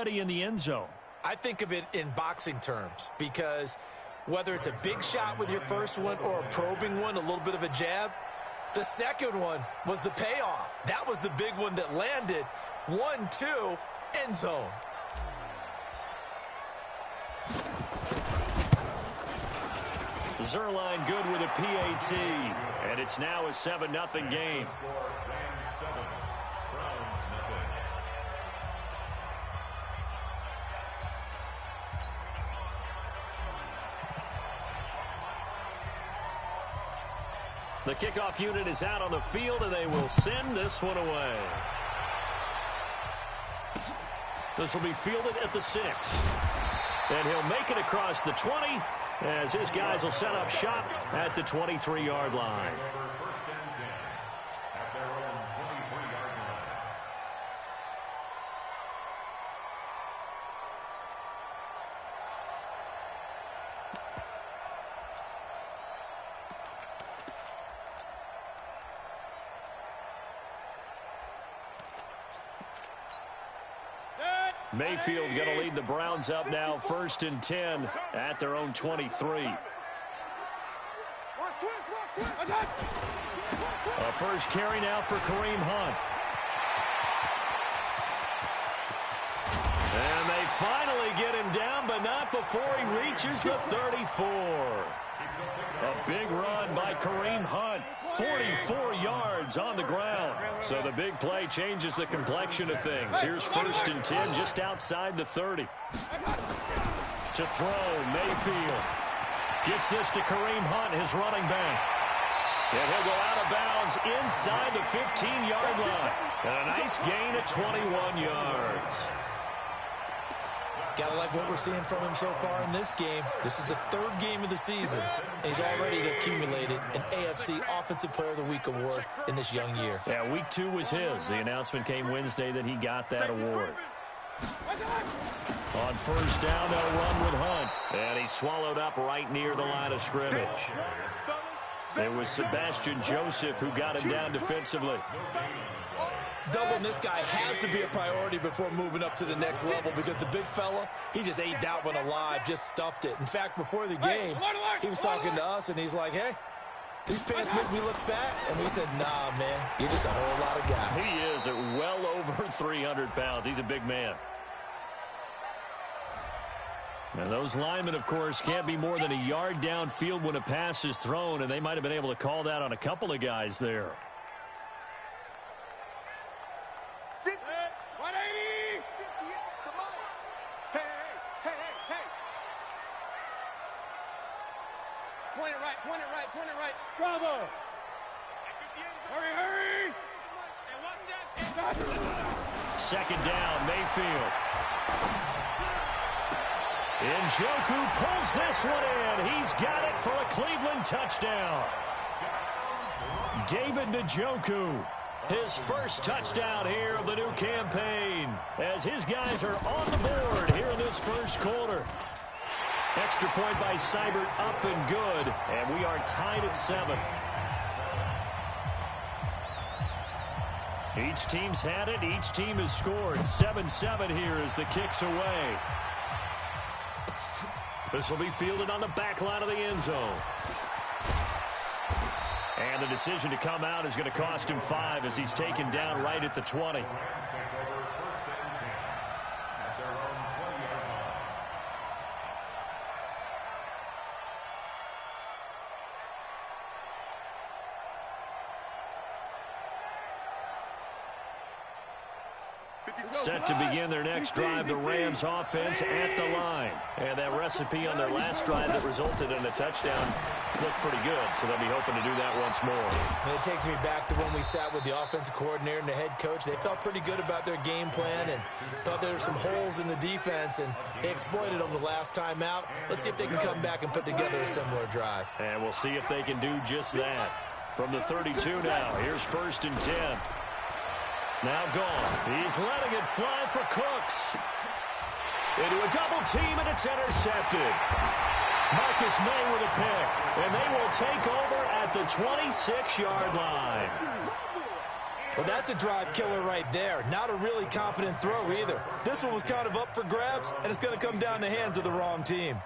already in the end zone. I think of it in boxing terms because whether it's a big shot with your first one or a probing one, a little bit of a jab, the second one was the payoff. That was the big one that landed. 1-2, end zone. Zerline good with a PAT, and it's now a 7-0 game. The kickoff unit is out on the field, and they will send this one away. This will be fielded at the 6. And he'll make it across the 20 as his guys will set up shop at the 23-yard line. Mayfield going to lead the Browns up now, 1st and 10 at their own 23. A first carry now for Kareem Hunt. And they finally get him down, but not before he reaches the 34. A big run by Kareem Hunt. 44 yards on the ground. So the big play changes the complexion of things. Here's 1st and 10 just outside the 30. To throw, Mayfield. Gets this to Kareem Hunt, his running back. And he'll go out of bounds inside the 15-yard line. And a nice gain of 21 yards. Gotta like what we're seeing from him so far in this game. This is the 3rd game of the season. And he's already accumulated an AFC Offensive Player of the Week award in this young year. Yeah, week 2 was his. The announcement came Wednesday that he got that award. On 1st down, they'll run with Hunt. And he's swallowed up right near the line of scrimmage. It was Sebastian Joseph who got him down defensively. Doubling this guy has to be a priority before moving up to the next level because the big fella, he just ate that one alive, just stuffed it. In fact, before the game, he was talking to us, and he's like, hey, these pants make me look fat. And we said, nah, man, you're just a whole lot of guy. He is at well over 300 pounds. He's a big man. And those linemen, of course, can't be more than a yard downfield when a pass is thrown, and they might have been able to call that on a couple of guys there. 180! Hey, hey, hey, hey! Point it right, point it right, point it right. Bravo! Hurry, hurry! Second down, Mayfield. Njoku pulls this one in. He's got it for a Cleveland touchdown. David Njoku. His first touchdown here of the new campaign as his guys are on the board here in this first quarter. Extra point by Seibert up and good, and we are tied at 7. Each team's had it. Each team has scored. 7-7 here as the kick's away. This will be fielded on the back line of the end zone. And the decision to come out is going to cost him 5 as he's taken down right at the 20. Set to begin their next drive, the Rams offense at the line. And that recipe on their last drive that resulted in a touchdown looked pretty good, so they'll be hoping to do that once more. And it takes me back to when we sat with the offensive coordinator and the head coach. They felt pretty good about their game plan and thought there were some holes in the defense, and they exploited them the last time out. Let's see if they can come back and put together a similar drive. And we'll see if they can do just that. From the 32 now, here's 1st and 10. Now gone. He's letting it fly for Cooks. Into a double team, and it's intercepted. Marcus May with a pick, and they will take over at the 26-yard line. Well, that's a drive killer right there. Not a really confident throw either. This one was kind of up for grabs, and it's going to come down the hands of the wrong team.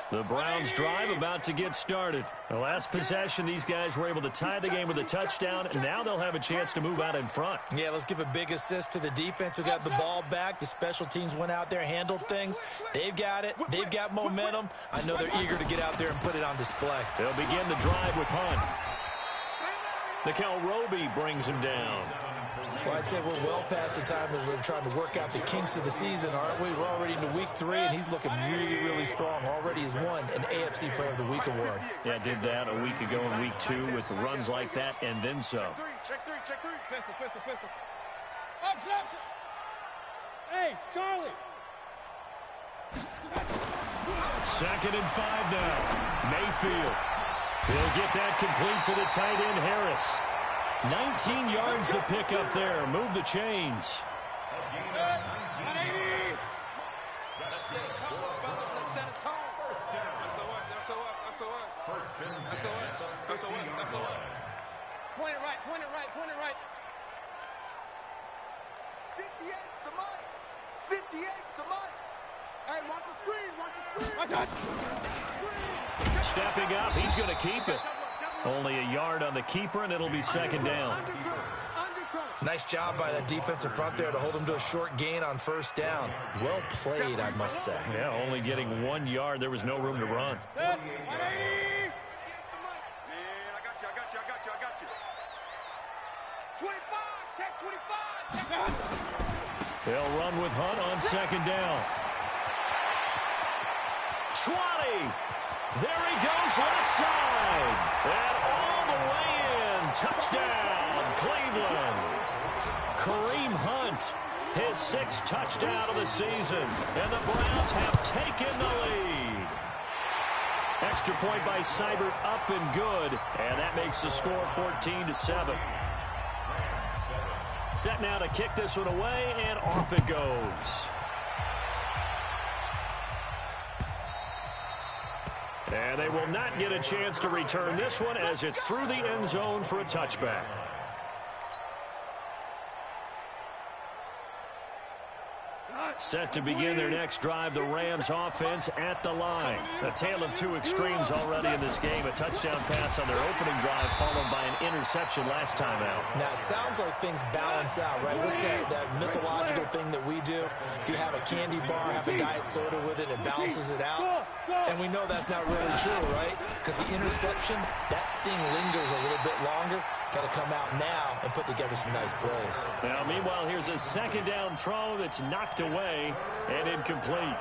The Browns drive about to get started. The last possession, these guys were able to tie the game with a touchdown, and now they'll have a chance to move out in front. Yeah, let's give a big assist to the defense who got the ball back. The special teams went out there, handled things. They've got it. They've got momentum. I know they're eager to get out there and put it on display. They'll begin the drive with Hunt. Nickel Roby brings him down. Well, I'd say we're well past the time that we're trying to work out the kinks of the season, aren't we? We're already into week 3, and he's looking really, really strong. Already has won an AFC Player of the Week award. Yeah, did that a week ago in week 2 with runs like that and then some. Check three. Pistol. Up. Hey, Charlie. 2nd and 5 now. Mayfield. He'll get that complete to the tight end, Harris. 19 yards to pick up there. Move the chains. Point it right. 58's the mic. 58's the mic. Hey, watch the screen. Stepping up, he's going to keep it. Only a yard on the keeper, and it'll be 2nd down. Nice job by that defensive front there to hold him to a short gain on 1st down. Well played, I must say. Yeah, only getting 1 yard. There was no room to run. Man, I got you. 25, check 25. They'll run with Hunt on 2nd down. 20. There he goes, left side. And all the way in. Touchdown, Cleveland. Kareem Hunt, his 6th touchdown of the season. And the Browns have taken the lead. Extra point by Seibert, up and good. And that makes the score 14-7. Set now to kick this one away, and off it goes. And they will not get a chance to return this one as it's through the end zone for a touchback. Set to begin their next drive, the Rams offense at the line. A tale of 2 extremes already in this game. A touchdown pass on their opening drive followed by an interception last time out. Now, it sounds like things balance out, right? What's that mythological thing that we do? If you have a candy bar, have a diet soda with it, it balances it out. And we know that's not really true, right? Because the interception, that sting lingers a little bit longer. Got to come out now and put together some nice plays. Now, meanwhile, here's a 2nd down throw that's knocked away and incomplete.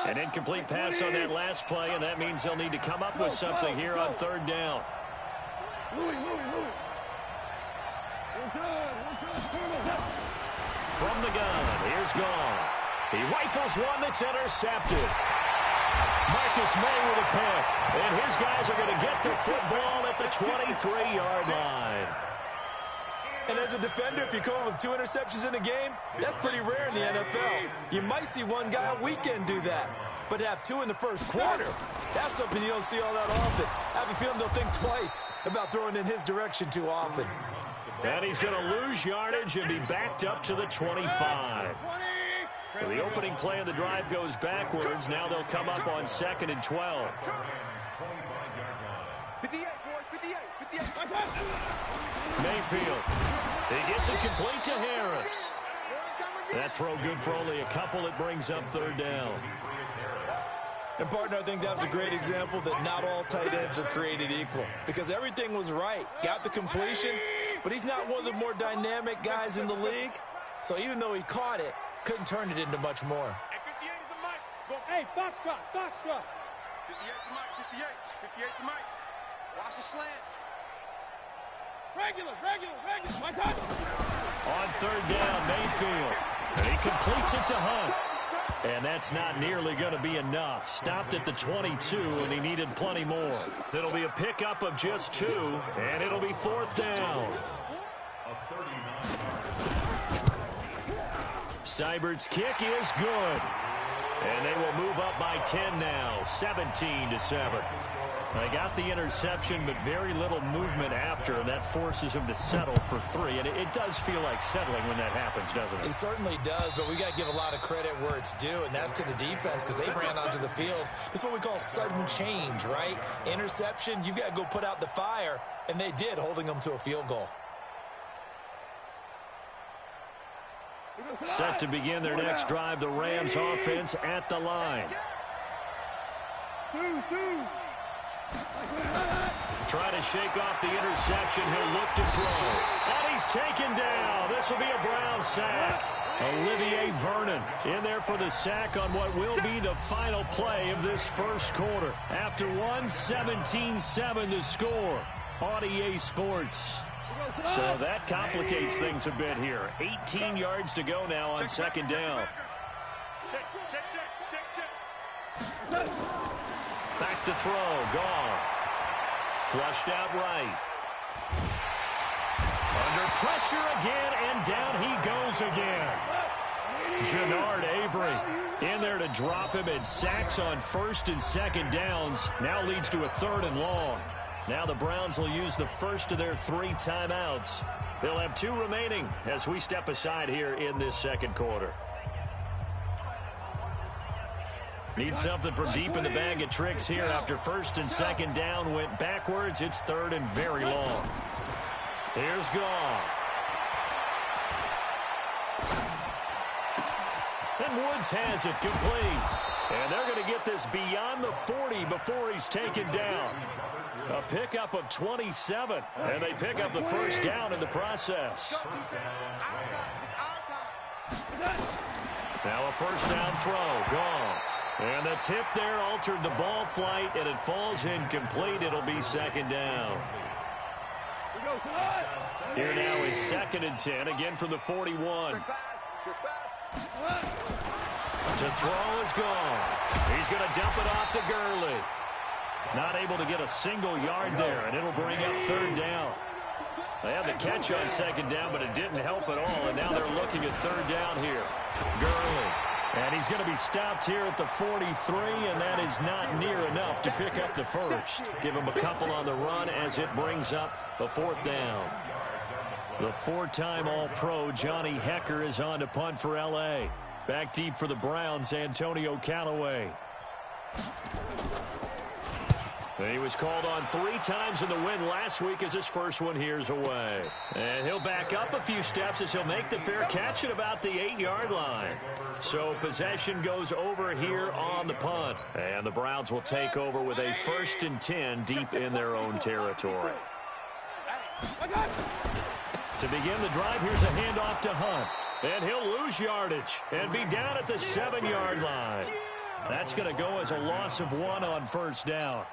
An incomplete pass on that last play, and that means they'll need to come up with something here on 3rd down. From the gun, here's Goff. He rifles one that's intercepted. Marcus May with a pick. And his guys are going to get the football at the 23-yard line. And as a defender, if you come up with 2 interceptions in a game, that's pretty rare in the NFL. You might see one guy a weekend do that. But to have 2 in the 1st quarter, that's something you don't see all that often. I have a feeling they'll think twice about throwing in his direction too often. And he's going to lose yardage and be backed up to the 25. So the opening play of the drive goes backwards. Now they'll come up on 2nd and 12. 58, boys, 58. Mayfield. He gets it complete to Harris. That throw good for only a couple. It brings up 3rd down. And, partner, I think that's a great example that not all tight ends are created equal. Because everything was right. Got the completion, but he's not one of the more dynamic guys in the league. So even though he caught it, couldn't turn it into much more. Hey, 58 is the mic. Go, hey, Foxtrot. 58's the mic, 58's the mic. Watch the slant. Regular. My time. On 3rd down, Mayfield. And he completes it to Hunt. And that's not nearly going to be enough. Stopped at the 22, and he needed plenty more. It'll be a pickup of just 2, and it'll be 4th down. Seibert's kick is good. And they will move up by 10 now, 17-7. They got the interception, but very little movement after, and that forces him to settle for 3. And it does feel like settling when that happens, doesn't it? It certainly does, but we got to give a lot of credit where it's due, and that's to the defense because they ran onto the field. It's what we call sudden change, right? Interception, you've got to go put out the fire, and they did, holding them to a field goal. Set to begin their next drive, the Rams offense at the line. Try to shake off the interception. He'll look to throw. And he's taken down. This will be a Brown sack. Olivier Vernon in there for the sack on what will be the final play of this first quarter. After 17-7 to score on EA Sports. So that complicates things a bit here. 18 yards to go now on second down. Back to throw. Goff. Flushed out right. Under pressure again, and down he goes again. Jannard Avery in there to drop him, and sacks on first and second downs. Now leads to a 3rd and long. Now the Browns will use the first of their 3 timeouts. They'll have 2 remaining as we step aside here in this second quarter. Need something from deep in the bag of tricks here after first and second down went backwards. It's 3rd and very long. Here's Goff. And Woods has it complete. And they're going to get this beyond the 40 before he's taken down. A pickup of 27, and they pick up the first down in the process. Now a first down throw, gone. And the tip there altered the ball flight, and it falls incomplete. It'll be second down. Here now is 2nd and 10, again from the 41. To throw is gone. He's going to dump it off to Gurley. Not able to get a single yard there, and it'll bring up 3rd down. They had the catch on second down, but it didn't help at all, and now they're looking at 3rd down here. Gurley. And he's going to be stopped here at the 43, and that is not near enough to pick up the first. Give him a couple on the run as it brings up the 4th down. The 4-time All-Pro Johnny Hekker is on to punt for L.A. Back deep for the Browns, Antonio Callaway. He was called on 3 times in the win last week as his first one here's away. And he'll back up a few steps as he'll make the fair catch at about the 8-yard line. So possession goes over here on the punt. And the Browns will take over with a 1st and 10 deep in their own territory. To begin the drive, here's a handoff to Hunt. And he'll lose yardage and be down at the 7-yard line. That's going to go as a loss of 1 on first down.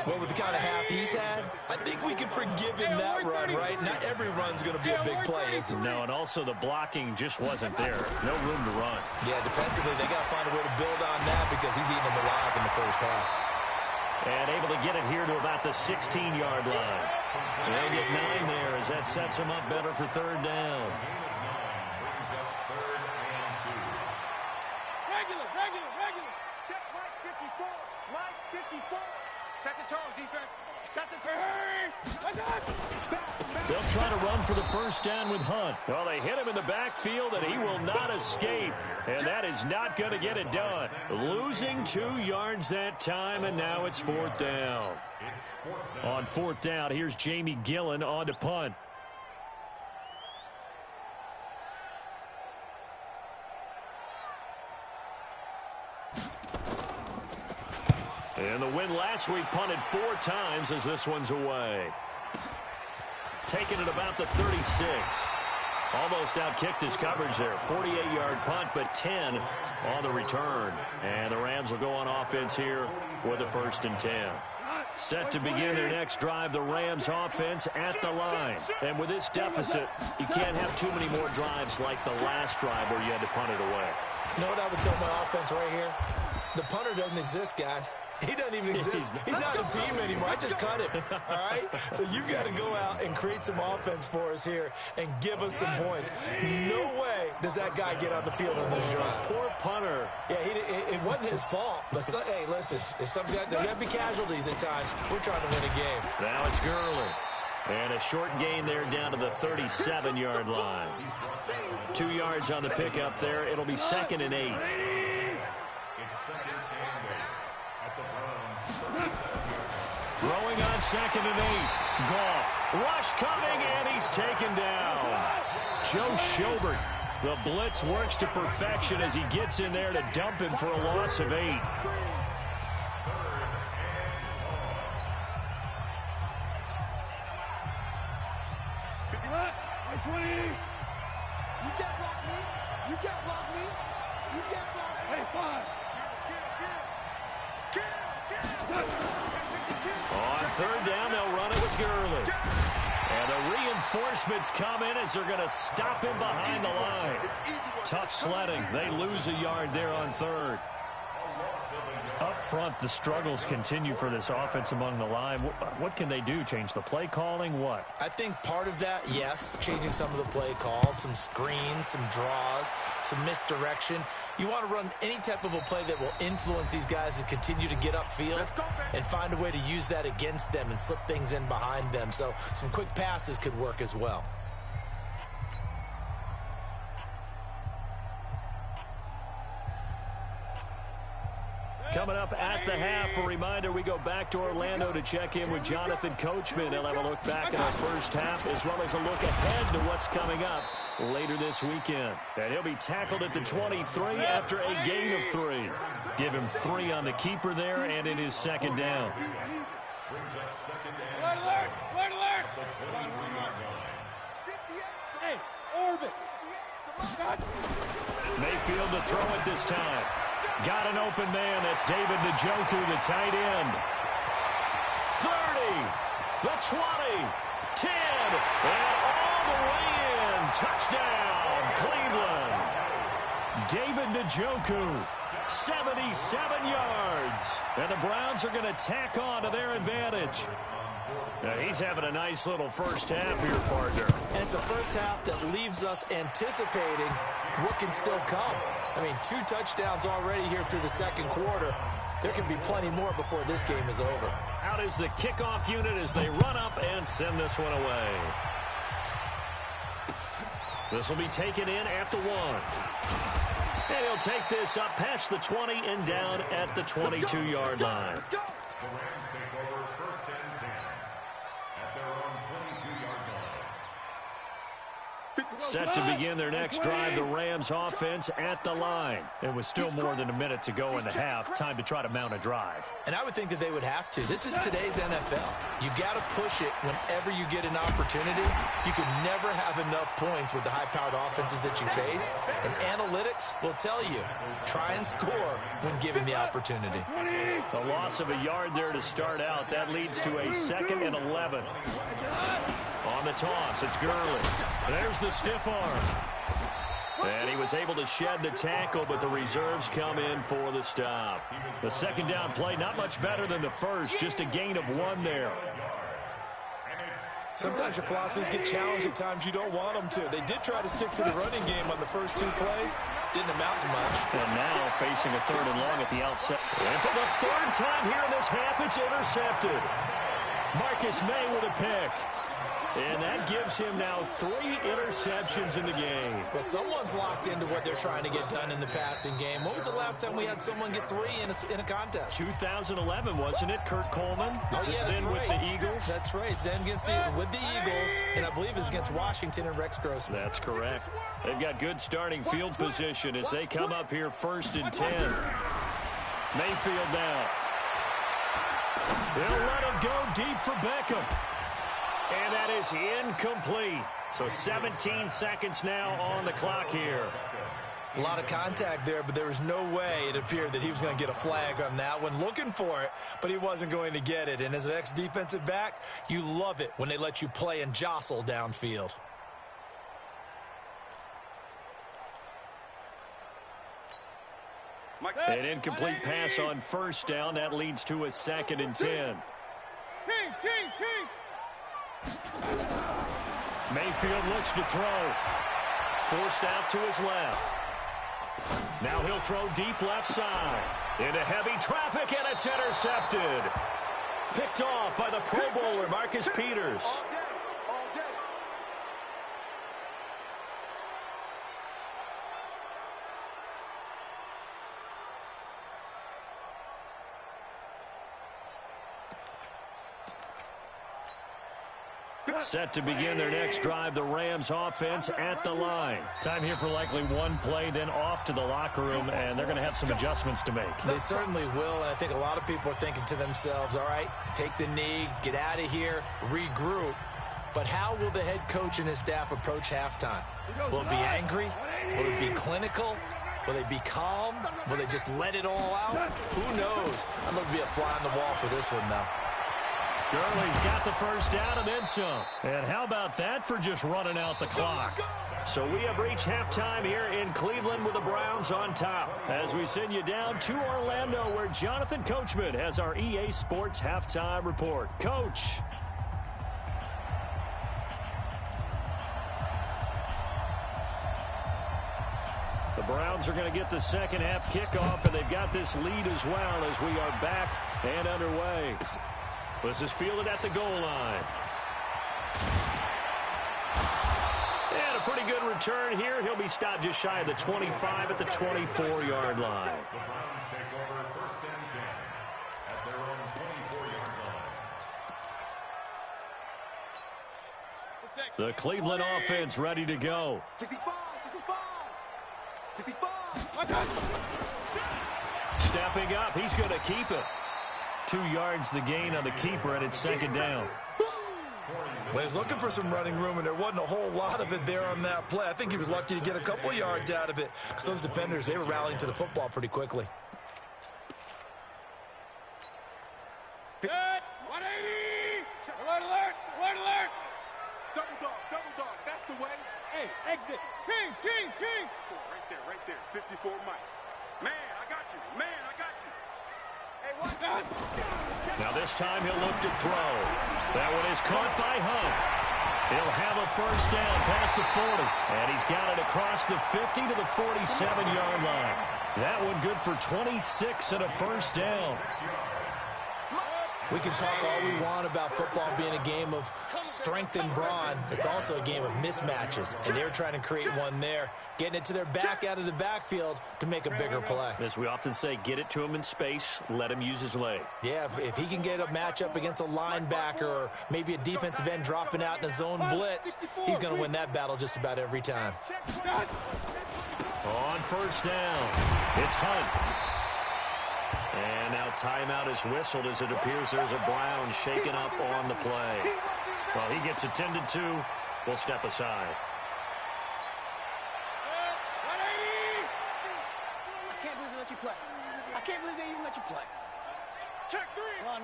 Well, with the kind of half he's had, I think we can forgive him that run, right? Not every run's going to be a big play, is it? No, and also the blocking just wasn't there. No room to run. Yeah, defensively, they got to find a way to build on that because he's eating them alive in the first half. And able to get it here to about the 16-yard line. They'll get 9 there as that sets him up better for 3rd down. Regular. Check Mike 54. Mike 54. Set the tone, defense. Set the tone. They'll try to run for the first down with Hunt. Well, they hit him in the backfield, and he will not escape. And that is not going to get it done. Losing 2 yards that time, and now it's 4th down. On 4th down, here's Jamie Gillen on to punt. And the win last week punted 4 times as this one's away. Taking it about the 36. Almost outkicked his coverage there. 48-yard punt, but 10 on the return. And the Rams will go on offense here with a 1st and 10. Set to begin their next drive, the Rams offense at the line. And with this deficit, you can't have too many more drives like the last drive where you had to punt it away. You know what I would tell my offense right here? The punter doesn't exist, guys. He doesn't even exist. He's not a team anymore. I just cut him, all right? So you got to go out and create some offense for us here and give us some points. No way does that guy get on the field on this drive. Poor punter. Yeah, it wasn't his fault. But, hey, listen, there's got to be casualties at times. We're trying to win a game. Now it's Gurley. And a short gain there down to the 37-yard line. 2 yards on the pickup there. It'll be 2nd and 8. Throwing on 2nd and 8. Goff. Rush coming, and he's taken down. Joe Schobert. The blitz works to perfection as he gets in there to dump him for a loss of 8. On 3rd down, they'll run it with Gurley. And the reinforcements come in as they're going to stop him behind the line. Tough sledding. They lose a yard there on 3rd. Up front, the struggles continue for this offense among the line. What can they do? Change the play calling? What? I think part of that, yes, changing some of the play calls, some screens, some draws, some misdirection. You want to run any type of a play that will influence these guys to continue to get upfield and find a way to use that against them and slip things in behind them. So some quick passes could work as well. Coming up at the half, a reminder, we go back to Orlando to check in with Jonathan Coachman. He'll have a look back at our first half as well as a look ahead to what's coming up later this weekend. And he'll be tackled at the 23 after a gain of 3. Give him 3 on the keeper there, and it is 2nd down. Mayfield to throw it this time. Got an open man. That's David Njoku, the tight end. 30, the 20, 10, and all the way in. Touchdown, Cleveland. David Njoku, 77 yards. And the Browns are going to tack on to their advantage. Now, he's having a nice little first half here, partner. And it's a first half that leaves us anticipating what can still come. I mean, 2 touchdowns already here through the second quarter. There can be plenty more before this game is over. Out is the kickoff unit as they run up and send this one away. This will be taken in at the 1. And he'll take this up past the 20 and down at the 22-yard line. Set to begin their next drive, the Rams offense at the line. And with still more than a minute to go in the half, time to try to mount a drive. And I would think that they would have to. This is today's NFL. You got to push it whenever you get an opportunity. You can never have enough points with the high-powered offenses that you face. And analytics will tell you, try and score when given the opportunity. The loss of a yard there to start out. That leads to a 2nd and 11. On the toss, it's Gurley. There's the stiff arm. And he was able to shed the tackle, but the reserves come in for the stop. The 2nd down play, not much better than the first, just a gain of 1 there. Sometimes your philosophies get challenged at times you don't want them to. They did try to stick to the running game on the first 2 plays. Didn't amount to much. And now facing a 3rd and long at the outset. And for the 3rd time here in this half, it's intercepted. Marcus May with a pick. And that gives him now 3 interceptions in the game. Well, someone's locked into what they're trying to get done in the passing game. When was the last time we had someone get 3 in a contest? 2011, wasn't it? Kurt Coleman. Oh, yeah, that's then right. With the Eagles. That's right. Then with the Eagles, and I believe it's against Washington and Rex Grossman. That's correct. They've got good starting field position as they come up here 1st and 10. Mayfield now. They'll let him go deep for Beckham. And that is incomplete. So 17 seconds now on the clock here. A lot of contact there, but there was no way it appeared that he was going to get a flag on that one. Looking for it, but he wasn't going to get it. And as an ex-defensive back, you love it when they let you play and jostle downfield. An incomplete pass on first down. That leads to a 2nd and 10. Mayfield looks to throw. Forced out to his left. Now he'll throw deep left side. Into heavy traffic, and it's intercepted. Picked off by the Pro Bowler, Marcus Peters. Set to begin their next drive, the Rams offense at the line. Time here for likely one play, then off to the locker room, and they're going to have some adjustments to make. They certainly will, and I think a lot of people are thinking to themselves, all right, take the knee, get out of here, regroup. But how will the head coach and his staff approach halftime? Will it be angry? Will it be clinical? Will they be calm? Will they just let it all out? Who knows? I'm going to be a fly on the wall for this one, though. Gurley's got the first down and then some. And how about that for just running out the clock? So we have reached halftime here in Cleveland with the Browns on top. As we send you down to Orlando, where Jonathan Coachman has our EA Sports halftime report. Coach. The Browns are going to get the second half kickoff, and they've got this lead as well as we are back and underway. This is fielded at the goal line. And a pretty good return here. He'll be stopped just shy of the 25 at the 24-yard line. The Browns take over 1st and 10 at their own 24-yard line. The Cleveland offense ready to go. 65, 65, 65. Stepping up, he's going to keep it. 2 yards the gain on the keeper, and it's 2nd down. Well, he was looking for some running room, and there wasn't a whole lot of it there on that play. I think he was lucky to get a couple yards out of it, because those defenders, they were rallying to the football pretty quickly. Good. 180. Alert, alert, alert, alert. Double dog, that's the way. Hey, exit. Kings. Right there. 54 Mike. Man, I got you. Now this time he'll look to throw. That one is caught by Hunt. He'll have a first down past the 40. And he's got it across the 50 to the 47-yard line. That one good for 26 and a first down. We can talk all we want about football being a game of strength and brawn. It's also a game of mismatches, and they're trying to create one there, getting it to their back out of the backfield to make a bigger play. As we often say, get it to him in space, let him use his leg. Yeah, if he can get a matchup against a linebacker or maybe a defensive end dropping out in a zone blitz, he's going to win that battle just about every time. On first down, it's Hunt. And now timeout is whistled as it appears there's a Brown shaken up on the play. Well, he gets attended to. We'll step aside. I can't believe they let you play. I can't believe they even let you play. Check 3. Run.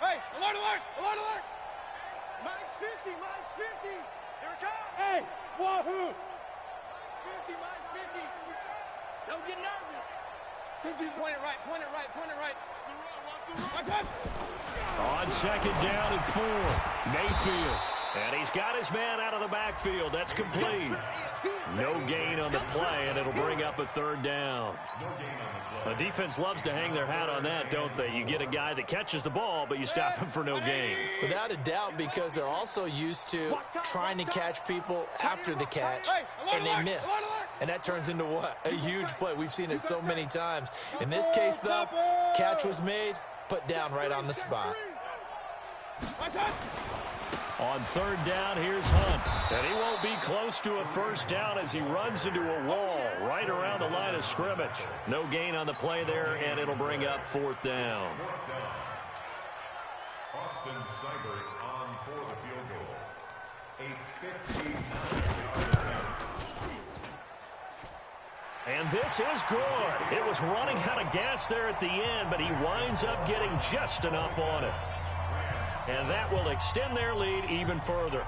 Hey, alert. Mike's 50. Here it comes. Hey, wahoo. Mike's 50. Don't get nervous. Point it right. Watch it. On 2nd down and 4, Mayfield. And he's got his man out of the backfield. That's complete. No gain on the play, and it'll bring up a 3rd down. The defense loves to hang their hat on that, don't they? You get a guy that catches the ball, but you stop him for no gain. Without a doubt, because they're also used to trying to catch people after the catch, and they miss. And that turns into what? A huge play. We've seen it so many times. In this case, though, catch was made, put down right on the spot. On 3rd down, here's Hunt. And he won't be close to a first down as he runs into a wall right around the line of scrimmage. No gain on the play there, and it'll bring up 4th down. Austin Seibert on for the field goal. A 59. And this is good. It was running out of gas there at the end, but he winds up getting just enough on it. And that will extend their lead even further.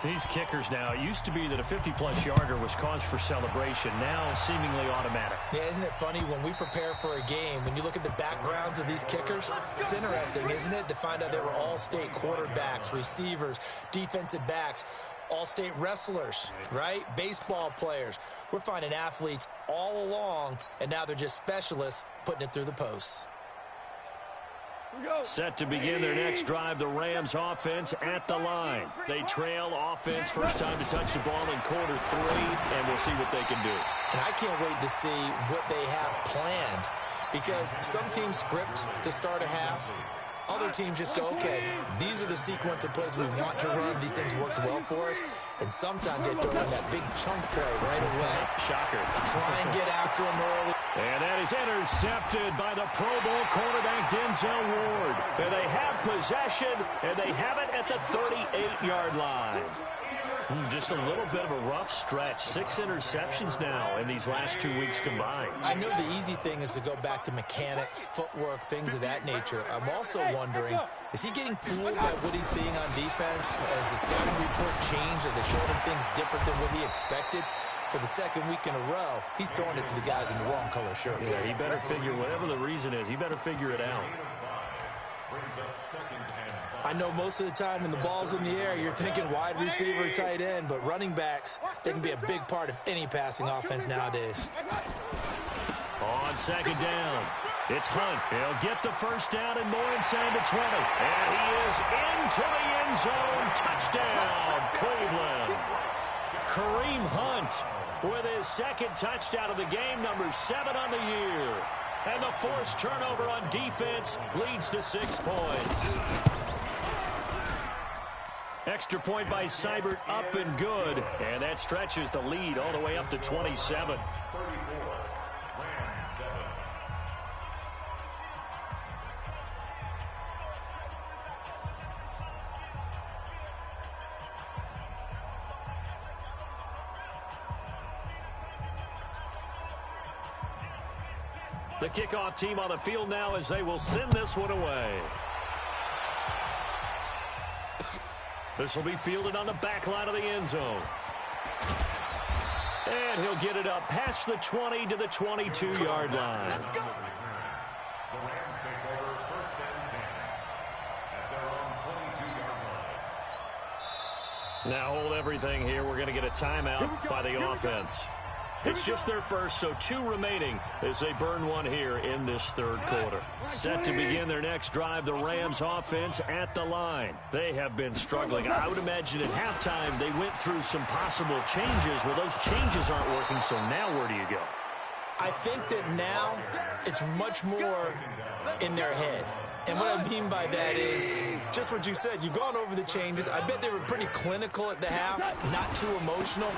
These kickers now, it used to be that a 50-plus yarder was cause for celebration, now seemingly automatic. Yeah, isn't it funny when we prepare for a game, when you look at the backgrounds of these kickers, it's interesting, isn't it, to find out they were all-state quarterbacks, receivers, defensive backs, all-state wrestlers, right? Baseball players. We're finding athletes all along, and now they're just specialists putting it through the posts. Set to begin their next drive, the Rams offense at the line. They trail offense, first time to touch the ball in quarter 3, and we'll see what they can do. And I can't wait to see what they have planned, because some teams script to start a half. Other teams just go, okay, these are the sequence of plays we want to run. These things worked well for us. And sometimes they throw in that big chunk play right away. Shocker. Try and get after them early. And that is intercepted by the Pro Bowl cornerback Denzel Ward. And they have possession, and they have it at the 38-yard line. Just a little bit of a rough stretch. 6 interceptions now in these last 2 weeks combined. I know the easy thing is to go back to mechanics, footwork, things of that nature. I'm also wondering, is he getting fooled by what he's seeing on defense? Has the scouting report changed? Are they showing him things different than what he expected? For the second week in a row, he's throwing it to the guys in the wrong color shirts. Yeah, he better figure, whatever the reason is, he better figure it out. I know most of the time when the ball's in the air, you're thinking wide receiver, tight end, but running backs, they can be a big part of any passing offense nowadays. On second down, it's Hunt. He'll get the first down and more inside the 20. And he is into the end zone. Touchdown, Cleveland. Kareem Hunt with his second touchdown of the game, number 7 on the year. And the forced turnover on defense leads to 6 points. Extra point by Seibert, up and good. And that stretches the lead all the way up to 27. The kickoff team on the field now as they will send this one away. This will be fielded on the back line of the end zone. And he'll get it up past the 20 to the 22-yard line. The Rams take over first and 10 at their own 22-yard line. Now hold everything here. We're going to get a timeout by the offense. It's just their first, so 2 remaining as they burn one here in this third quarter. Set to begin their next drive, the Rams offense at the line. They have been struggling. I would imagine at halftime they went through some possible changes. Well, those changes aren't working, so now where do you go? I think that now it's much more in their head. And what I mean by that is just what you said. You've gone over the changes. I bet they were pretty clinical at the half, not too emotional.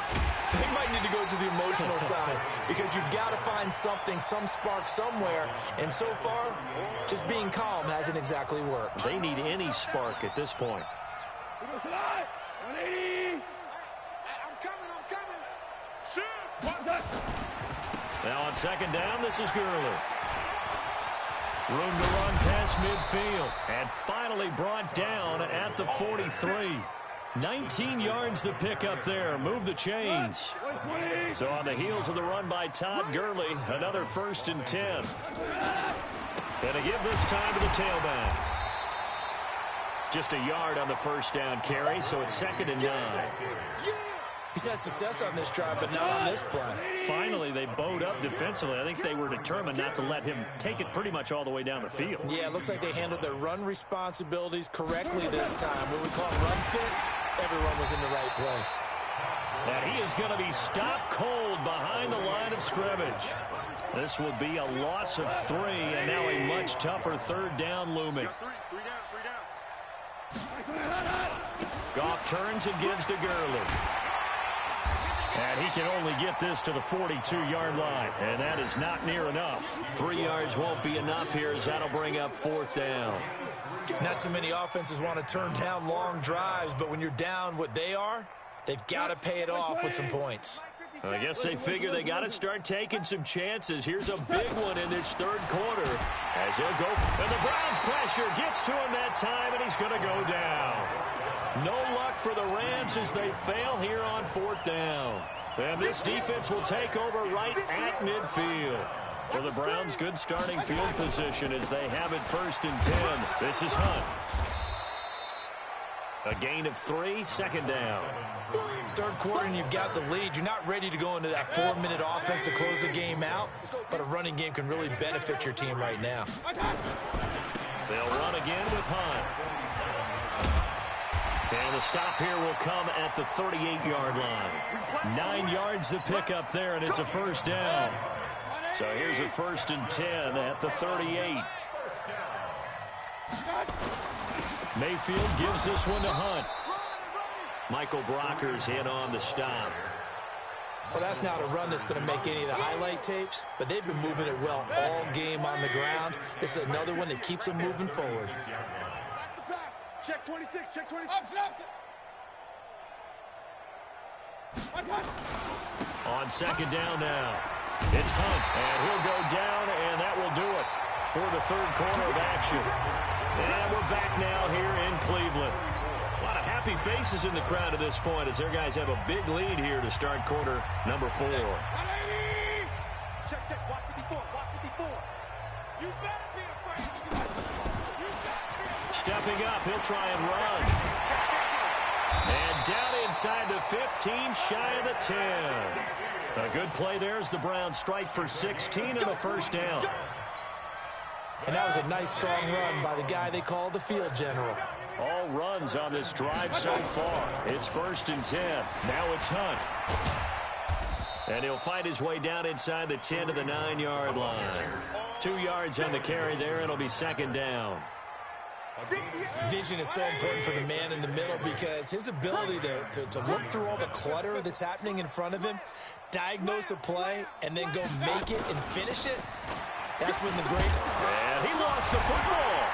They might need to go to the emotional side because you've got to find something, some spark somewhere. And so far, just being calm hasn't exactly worked. They need any spark at this point. 180. I'm coming. Shoot. Now on second down, this is Gurley. Room to run past midfield. And finally brought down at the 43. 19 yards to pick up there. Move the chains. So on the heels of the run by Todd Gurley, another 1st and 10. And to give this time to the tailback. Just a yard on the first down carry, so it's 2nd and 9. He's had success on this drive, but not on this play. Finally, they bowed up defensively. I think they were determined not to let him take it pretty much all the way down the field. Yeah, it looks like they handled their run responsibilities correctly this time. What we call run fits, everyone was in the right place. And he is going to be stopped cold behind the line of scrimmage. This will be a loss of 3, and now a much tougher 3rd down looming. Goff turns and gives to Gurley. And he can only get this to the 42-yard line, and that is not near enough. 3 yards won't be enough here as that'll bring up 4th down. Not too many offenses want to turn down long drives, but when you're down what they are, they've got to pay it off with some points. I guess they figure they got to start taking some chances. Here's a big one in this 3rd quarter as he'll go. And the Browns pressure gets to him that time, and he's going to go down. No luck for the Rams as they fail here on 4th down. And this defense will take over right at midfield. For the Browns, good starting field position as they have it 1st and 10. This is Hunt. A gain of 3, 2nd down. 3rd quarter and you've got the lead. You're not ready to go into that 4-minute offense to close the game out, but a running game can really benefit your team right now. They'll run again with Hunt. And the stop here will come at the 38-yard line. 9 yards to pick up there, and it's a 1st down. So here's a 1st and 10 at the 38. Mayfield gives this one to Hunt. Michael Brocker's in on the stop. Well, that's not a run that's going to make any of the highlight tapes, but they've been moving it well all game on the ground. This is another one that keeps them moving forward. Check 26, check 26. On 2nd down now. It's Hunt, and he'll go down, and that will do it for the 3rd quarter of action. And we're back now here in Cleveland. A lot of happy faces in the crowd at this point as their guys have a big lead here to start quarter number 4. Check, check, watch 54, watch 54. You better be afraid. Stepping up, he'll try and run. And down inside the 15, shy of the 10. A good play there as the Browns strike for 16 and a 1st down. And that was a nice, strong run by the guy they call the field general. All runs on this drive so far. It's 1st and 10. Now it's Hunt. And he'll fight his way down inside the 10 to the 9-yard line. 2 yards on the carry there. It'll be 2nd down. Vision is so important for the man in the middle because his ability to look through all the clutter that's happening in front of him, diagnose a play, and then go make it and finish it, that's when the great... And he lost the football.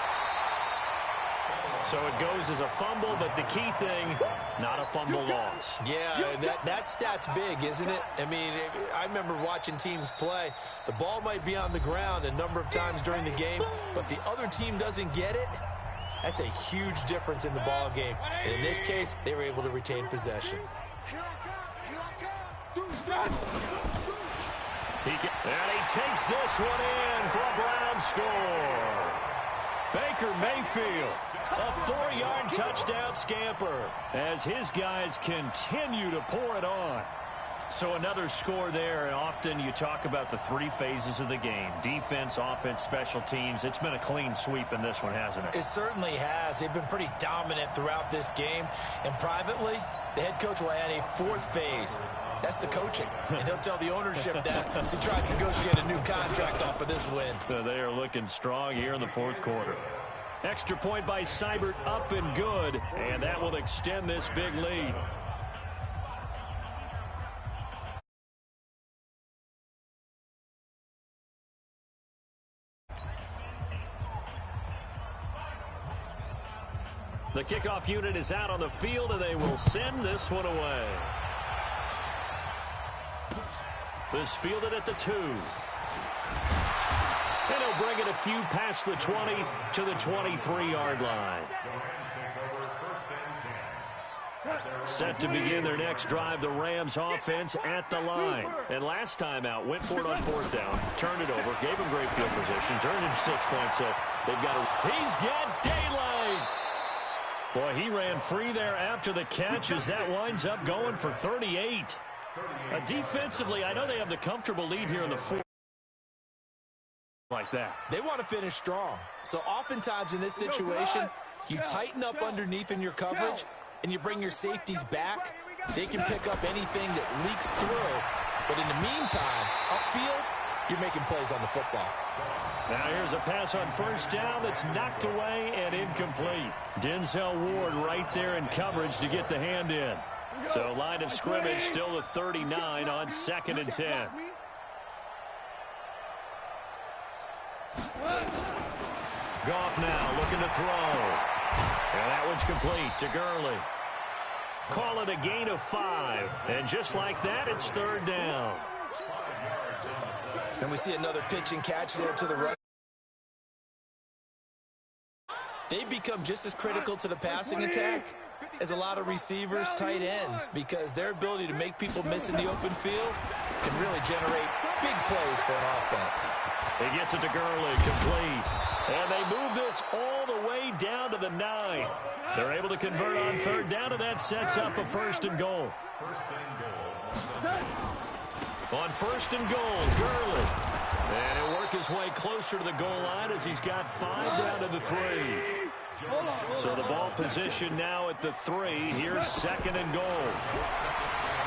So it goes as a fumble, but the key thing, not a fumble loss. Yeah, that stat's big, isn't it? I mean, I remember watching teams play. The ball might be on the ground a number of times during the game, but the other team doesn't get it. That's a huge difference in the ball game. And in this case, they were able to retain possession. And he takes this one in for a Browns score. Baker Mayfield, a 4-yard touchdown scamper as his guys continue to pour it on. So another score there, and often you talk about the 3 phases of the game. Defense, offense, special teams. It's been a clean sweep in this one, hasn't it? It certainly has. They've been pretty dominant throughout this game. And privately, the head coach will add a 4th phase. That's the coaching. And he'll tell the ownership that as he tries to negotiate a new contract off of this win. So they are looking strong here in the 4th quarter. Extra point by Seibert, up and good. And that will extend this big lead. The kickoff unit is out on the field, and they will send this one away. This fielded at the 2. And he'll bring it a few past the 20 to the 23-yard line. Set to begin their next drive, the Rams offense at the line. And last time out, went for it on 4th down, turned it over, gave him great field position, turned it 6 points, so they've got to... He's got daylight! Boy, he ran free there after the catch as that winds up going for 38. Defensively, I know they have the comfortable lead here in the 4th. Like that. They want to finish strong. So oftentimes in this situation, you tighten up underneath in your coverage and you bring your safeties back. They can pick up anything that leaks through. But in the meantime, upfield, you're making plays on the football. Now here's a pass on 1st down that's knocked away and incomplete. Denzel Ward right there in coverage to get the hand in. So line of scrimmage still the 39 on 2nd and 10. Goff now looking to throw. And that one's complete to Gurley. Call it a gain of 5. And just like that, it's 3rd down. And we see another pitch and catch there to the right. They become just as critical to the passing attack is a lot of receivers, tight ends, because their ability to make people miss in the open field can really generate big plays for an offense. He gets it to Gurley, complete. And they move this all the way down to the 9. They're able to convert on third down, and that sets up a 1st and goal. On 1st and goal, Gurley. And he'll work his way closer to the goal line as he's got 5 down to the 3. So the ball position now at the 3. Here's 2nd and goal.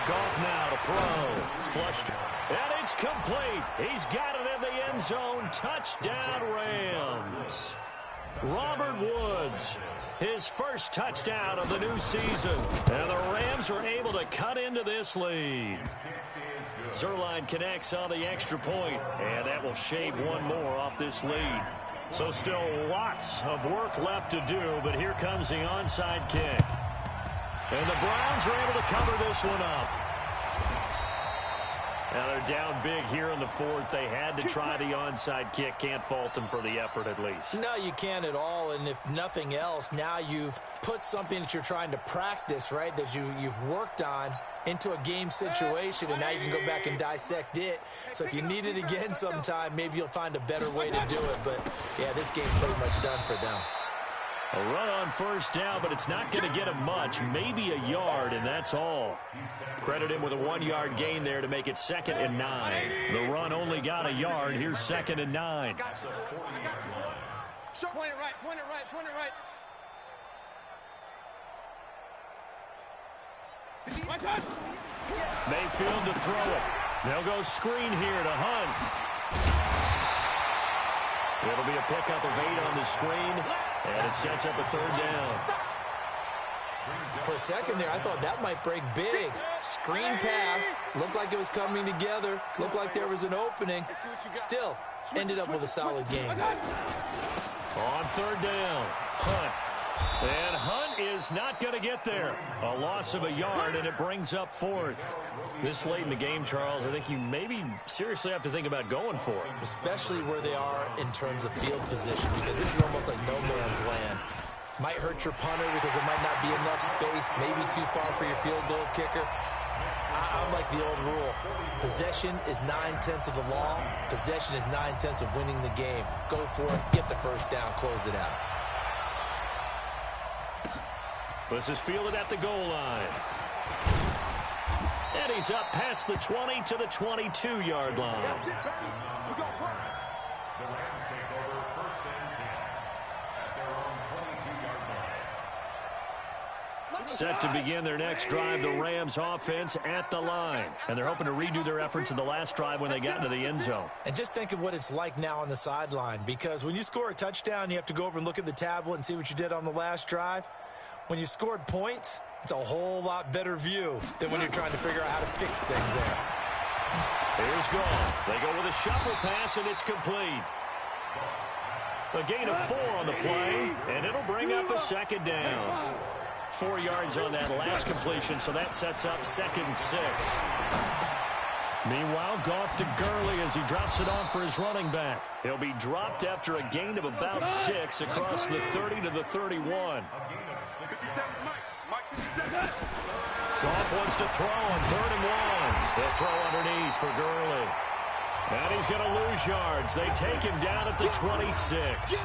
Goff now to throw. Flushed. And it's complete. He's got it in the end zone. Touchdown, Rams. Robert Woods, his first touchdown of the new season. And the Rams are able to cut into this lead. Zerline connects on the extra point, and that will shave one more off this lead. So still lots of work left to do, but here comes the onside kick. And the Browns are able to cover this one up. Now they're down big here in the 4th. They had to try the onside kick. Can't fault them for the effort at least. No, you can't at all. And if nothing else, now you've put something that you're trying to practice, right, that you've worked on into a game situation, and now you can go back and dissect it. So if you need it again sometime, maybe you'll find a better way to do it. But, yeah, this game's pretty much done for them. A run on 1st down, but it's not going to get him much. Maybe a yard, and that's all. Credit him with a 1-yard gain there to make it 2nd and 9. The run only got a yard. Here's 2nd and 9. Point it right, point it right, point it right. Mayfield to throw it. They'll go screen here to Hunt. It'll be a pickup of 8 on the screen, and it sets up a 3rd down. For a second there, I thought that might break big. Screen pass, looked like it was coming together, looked like there was an opening. Still, ended up with a solid game. On 3rd down, Hunt. And Hunt is not going to get there. A loss of a yard, and it brings up 4th. This late in the game, Charles, I think you maybe seriously have to think about going for it. Especially where they are in terms of field position, because this is almost like no man's land. Might hurt your punter because there might not be enough space, maybe too far for your field goal kicker. I'm like the old rule. Possession is 9/10 of the law. Possession is 9/10 of winning the game. Go for it, get the 1st down, close it out. This is fielded at the goal line. And he's up past the 20 to the 22-yard line. The Rams take over 1st and 10 at their own 22-yard line. Set to begin their next drive, the Rams offense at the line. And they're hoping to redo their efforts in the last drive when they got into the end zone. And just think of what it's like now on the sideline, because when you score a touchdown, you have to go over and look at the tablet and see what you did on the last drive. When you scored points, it's a whole lot better view than when you're trying to figure out how to fix things there. Here's Goff. They go with a shuffle pass, and it's complete. A gain of 4 on the play, and it'll bring up a 2nd down. 4 yards on that last completion, so that sets up 2nd and 6. Meanwhile, Goff to Gurley as he drops it on for his running back. He'll be dropped after a gain of about 6 across the 30 to the 31. Goff wants to throw on 3rd and 1. They'll throw underneath for Gurley. And he's going to lose yards. They take him down at the 26.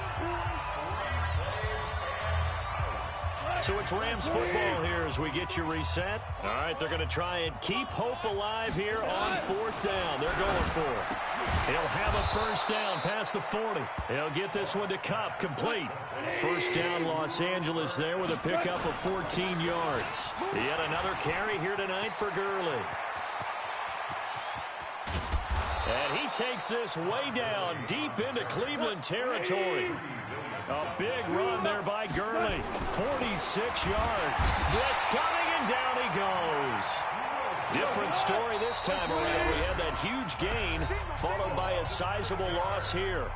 So it's Rams football here as we get you reset. All right, they're going to try and keep hope alive here on 4th down. They're going for it. He'll have a 1st down past the 40. He'll get this one to Kupp, complete. 1st down, Los Angeles there with a pickup of 14 yards. Yet another carry here tonight for Gurley. And he takes this way down deep into Cleveland territory. A big run there by Gurley. 46 yards. Blitz coming, and down he goes. Different story this time around. We had that huge gain, followed by a sizable loss here.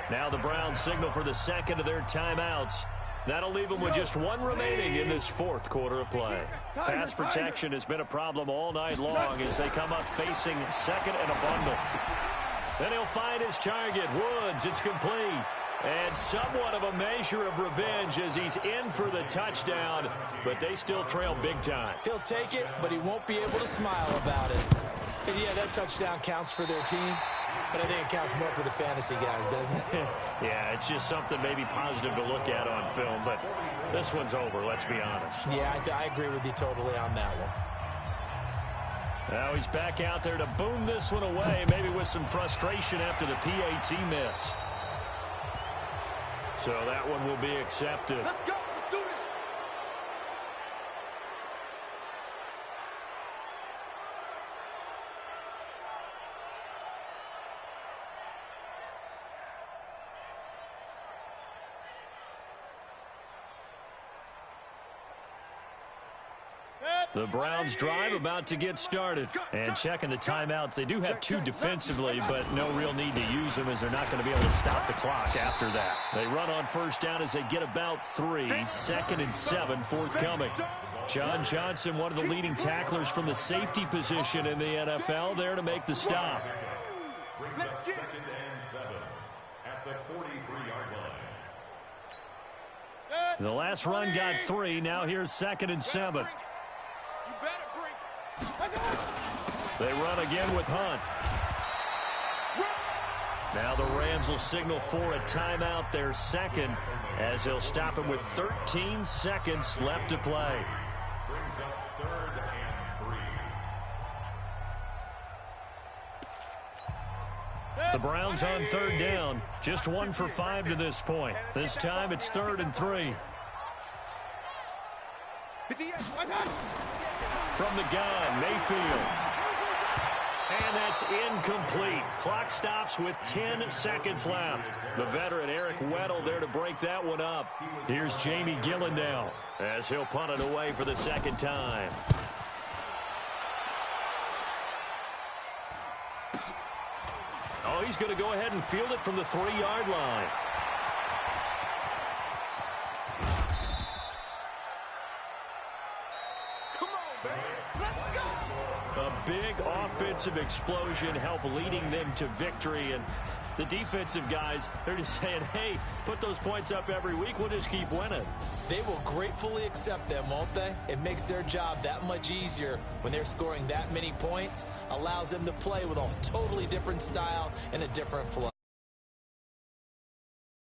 Now the Browns signal for the 2nd of their timeouts. That'll leave them with just 1 remaining in this 4th quarter of play. Pass protection has been a problem all night long as they come up facing 2nd and a bundle. Then he'll find his target, Woods. It's complete. And somewhat of a measure of revenge as he's in for the touchdown, but they still trail big time. He'll take it, but he won't be able to smile about it. And yeah, that touchdown counts for their team, but I think it counts more for the fantasy guys, doesn't it? Yeah, it's just something maybe positive to look at on film, but this one's over, let's be honest. Yeah, I agree with you totally on that one. Now he's back out there to boom this one away, maybe with some frustration after the PAT miss. So that one will be accepted. Let's go. Let's do this. The Browns drive about to get started. And checking the timeouts, they do have 2 defensively, but no real need to use them as they're not going to be able to stop the clock after that. They run on first down as they get about 3. 2nd and 7 forthcoming. John Johnson, one of the leading tacklers from the safety position in the NFL, there to make the stop. Brings up 2nd and 7 at the 43-yard line. The last run got 3. Now here's 2nd and 7. They run again with Hunt. Now the Rams will signal for a timeout, their second, as he'll stop him with 13 seconds left to play. Brings up 3rd and 3. The Browns on 3rd down, just 1 for 5 to this point. This time it's 3rd and 3. From the gun, Mayfield. And that's incomplete. Clock stops with 10 seconds left. The veteran Eric Weddle there to break that one up. Here's Jamie Gillen now as he'll punt it away for the 2nd time. Oh, he's going to go ahead and field it from the 3-yard line. A big offensive explosion helped leading them to victory. And the defensive guys, they're just saying, hey, put those points up every week. We'll just keep winning. They will gratefully accept them, won't they? It makes their job that much easier when they're scoring that many points. Allows them to play with a totally different style and a different flow.